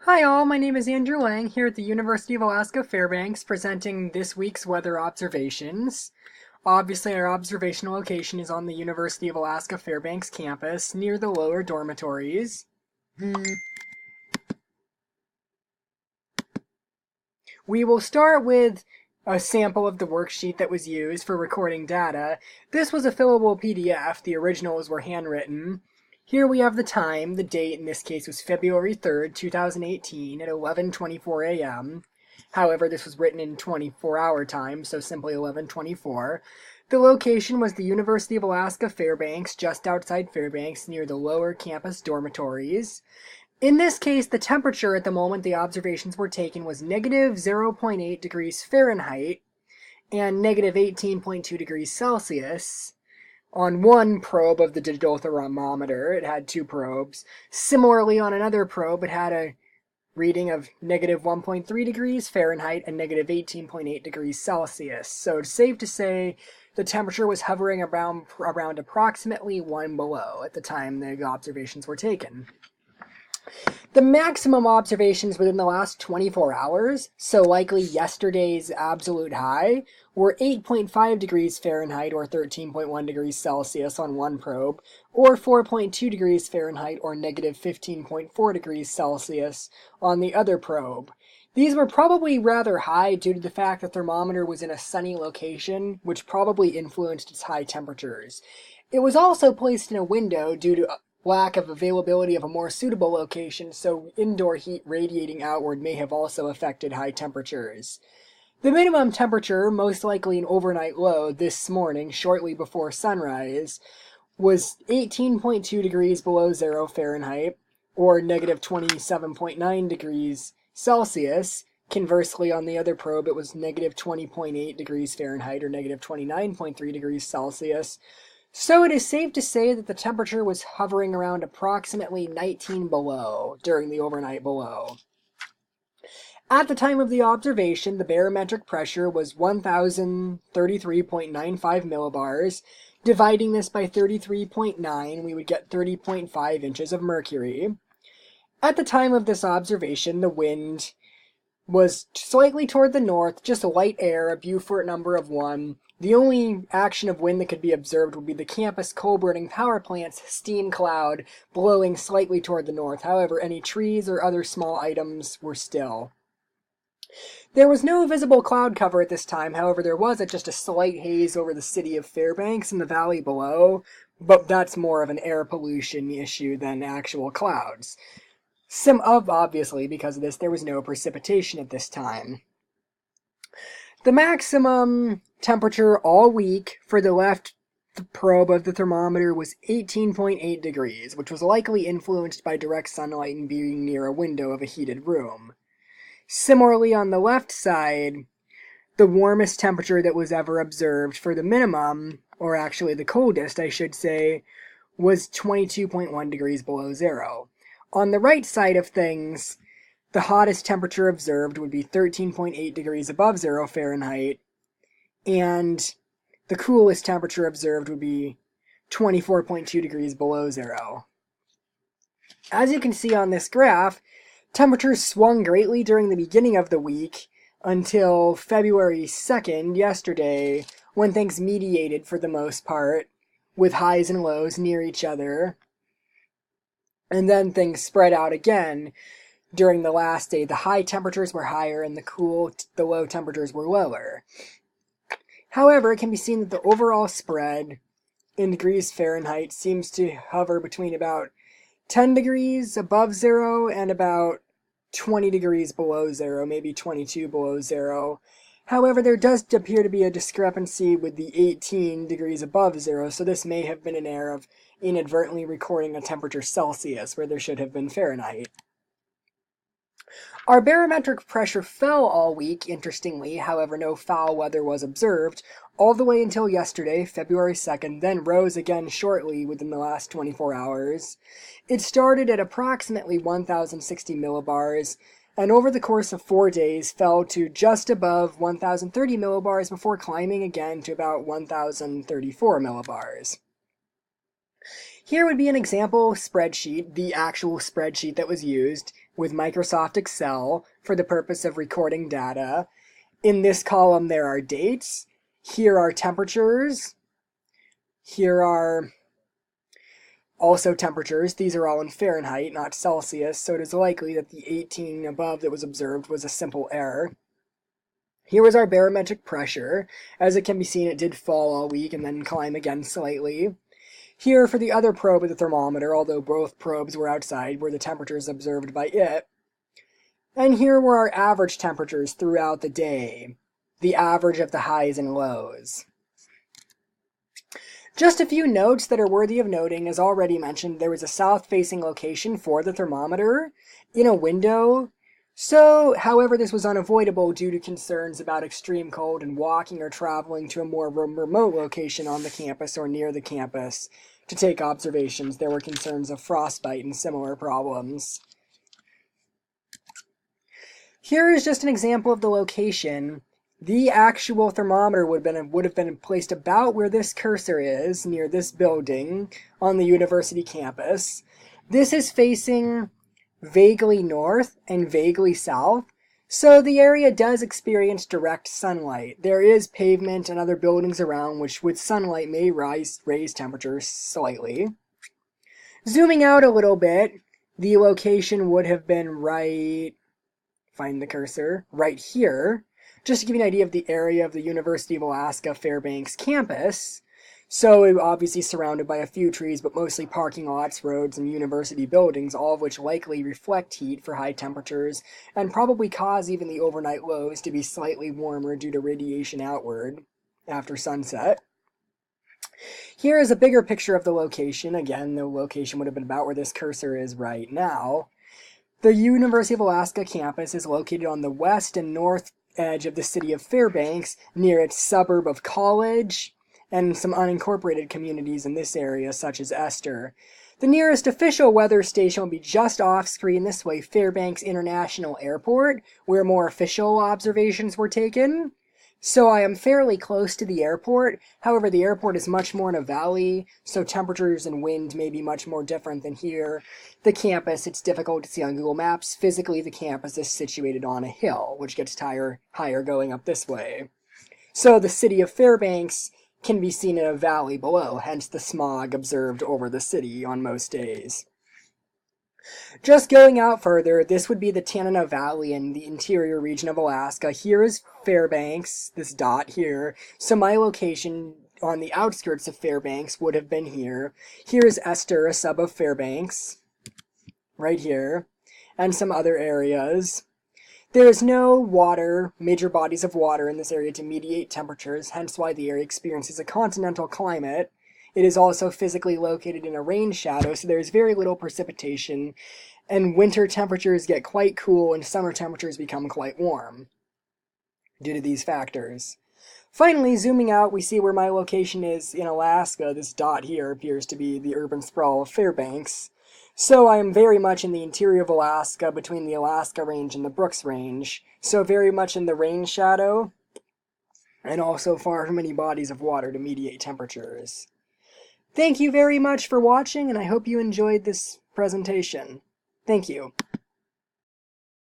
Hi all, my name is Andrew Lange here at the University of Alaska Fairbanks presenting this week's weather observations. Obviously our observation location is on the University of Alaska Fairbanks campus near the lower dormitories. We will start with a sample of the worksheet that was used for recording data. This was a fillable PDF, the originals were handwritten. Here we have the time, the date in this case was February 3rd, 2018 at 11:24 a.m. However, this was written in 24-hour time, so simply 11:24. The location was the University of Alaska Fairbanks, just outside Fairbanks, near the lower campus dormitories. In this case, the temperature at the moment the observations were taken was negative 0.8 degrees Fahrenheit and negative 18.2 degrees Celsius. On one probe of the digital thermometer, it had two probes. Similarly, on another probe, it had a reading of negative 1.3 degrees Fahrenheit and negative 18.8 degrees Celsius. So it's safe to say the temperature was hovering around approximately 1 below at the time the observations were taken. The maximum observations within the last 24 hours, so likely yesterday's absolute high, were 8.5 degrees Fahrenheit or 13.1 degrees Celsius on one probe, or 4.2 degrees Fahrenheit or negative 15.4 degrees Celsius on the other probe. These were probably rather high due to the fact the thermometer was in a sunny location, which probably influenced its high temperatures. It was also placed in a window due to lack of availability of a more suitable location, so indoor heat radiating outward may have also affected high temperatures. The minimum temperature, most likely an overnight low this morning, shortly before sunrise, was 18.2 degrees below zero Fahrenheit, or negative 27.9 degrees Celsius. Conversely, on the other probe, it was negative 20.8 degrees Fahrenheit, or negative 29.3 degrees Celsius. So it is safe to say that the temperature was hovering around approximately 19 below during the overnight below. At the time of the observation, the barometric pressure was 1,033.95 millibars. Dividing this by 33.9, we would get 30.5 inches of mercury. At the time of this observation, the wind was slightly toward the north, just a light air, a Beaufort number of 1. The only action of wind that could be observed would be the campus coal-burning power plant's steam cloud blowing slightly toward the north. However, any trees or other small items were still. There was no visible cloud cover at this time. However, there was just a slight haze over the city of Fairbanks and the valley below, but that's more of an air pollution issue than actual clouds. Obviously, because of this, there was no precipitation at this time. The maximum temperature all week for the left probe of the thermometer was 18.8 degrees, which was likely influenced by direct sunlight and being near a window of a heated room. Similarly, on the left side, the warmest temperature that was ever observed for the minimum, or actually the coldest, I should say, was 22.1 degrees below zero. On the right side of things, the hottest temperature observed would be 13.8 degrees above zero Fahrenheit, and the coolest temperature observed would be 24.2 degrees below zero. As you can see on this graph, temperatures swung greatly during the beginning of the week until February 2nd, yesterday, when things mediated for the most part, with highs and lows near each other. And then things spread out again during the last day. The high temperatures were higher and the low temperatures were lower. However, it can be seen that the overall spread in degrees Fahrenheit seems to hover between about 10 degrees above zero and about 20 degrees below zero, maybe 22 below zero. However, there does appear to be a discrepancy with the 18 degrees above zero, so this may have been an error of inadvertently recording a temperature Celsius where there should have been Fahrenheit. Our barometric pressure fell all week, interestingly, however no foul weather was observed, all the way until yesterday, February 2nd, then rose again shortly within the last 24 hours. It started at approximately 1,060 millibars, and over the course of 4 days fell to just above 1,030 millibars before climbing again to about 1,034 millibars. Here would be an example spreadsheet, the actual spreadsheet that was used. with Microsoft Excel for the purpose of recording data. In this column there are dates. Here are temperatures. Here are also temperatures. These are all in Fahrenheit, not Celsius, so it is likely that the 18 above that was observed was a simple error. Here was our barometric pressure. As it can be seen, it did fall all week and then climb again slightly. Here for the other probe of the thermometer, although both probes were outside, were the temperatures observed by it. And here were our average temperatures throughout the day, the average of the highs and lows. Just a few notes that are worthy of noting. As already mentioned, there was a south-facing location for the thermometer in a window. So, however, this was unavoidable due to concerns about extreme cold and walking or traveling to a more remote location on the campus or near the campus to take observations. There were concerns of frostbite and similar problems. Here is just an example of the location. The actual thermometer would have been placed about where this cursor is, near this building, on the university campus. This is facing vaguely north and vaguely south, so the area does experience direct sunlight. There is pavement and other buildings around which with sunlight may raise temperatures slightly. Zooming out a little bit, the location would have been find the cursor, right here. Just to give you an idea of the area of the University of Alaska Fairbanks campus. So obviously surrounded by a few trees, but mostly parking lots, roads, and university buildings, all of which likely reflect heat for high temperatures, and probably cause even the overnight lows to be slightly warmer due to radiation outward after sunset. Here is a bigger picture of the location. Again, the location would have been about where this cursor is right now. The University of Alaska campus is located on the west and north edge of the city of Fairbanks, near its suburb of College, and some unincorporated communities in this area, such as Esther. The nearest official weather station will be just off-screen this way, Fairbanks International Airport, where more official observations were taken. So I am fairly close to the airport. However, the airport is much more in a valley, so temperatures and wind may be much more different than here. The campus, it's difficult to see on Google Maps. Physically, the campus is situated on a hill, which gets higher going up this way. So the city of Fairbanks can be seen in a valley below, hence the smog observed over the city on most days. Just going out further, this would be the Tanana Valley in the interior region of Alaska. Here is Fairbanks, this dot here. So my location on the outskirts of Fairbanks would have been here. Here is Esther, a sub of Fairbanks, right here, and some other areas. There is no major bodies of water in this area to mediate temperatures, hence why the area experiences a continental climate. It is also physically located in a rain shadow, so there is very little precipitation, and winter temperatures get quite cool and summer temperatures become quite warm due to these factors. Finally, zooming out, we see where my location is in Alaska. This dot here appears to be the urban sprawl of Fairbanks. So I am very much in the interior of Alaska, between the Alaska Range and the Brooks Range, so very much in the rain shadow, and also far from any bodies of water to mediate temperatures. Thank you very much for watching, and I hope you enjoyed this presentation. Thank you.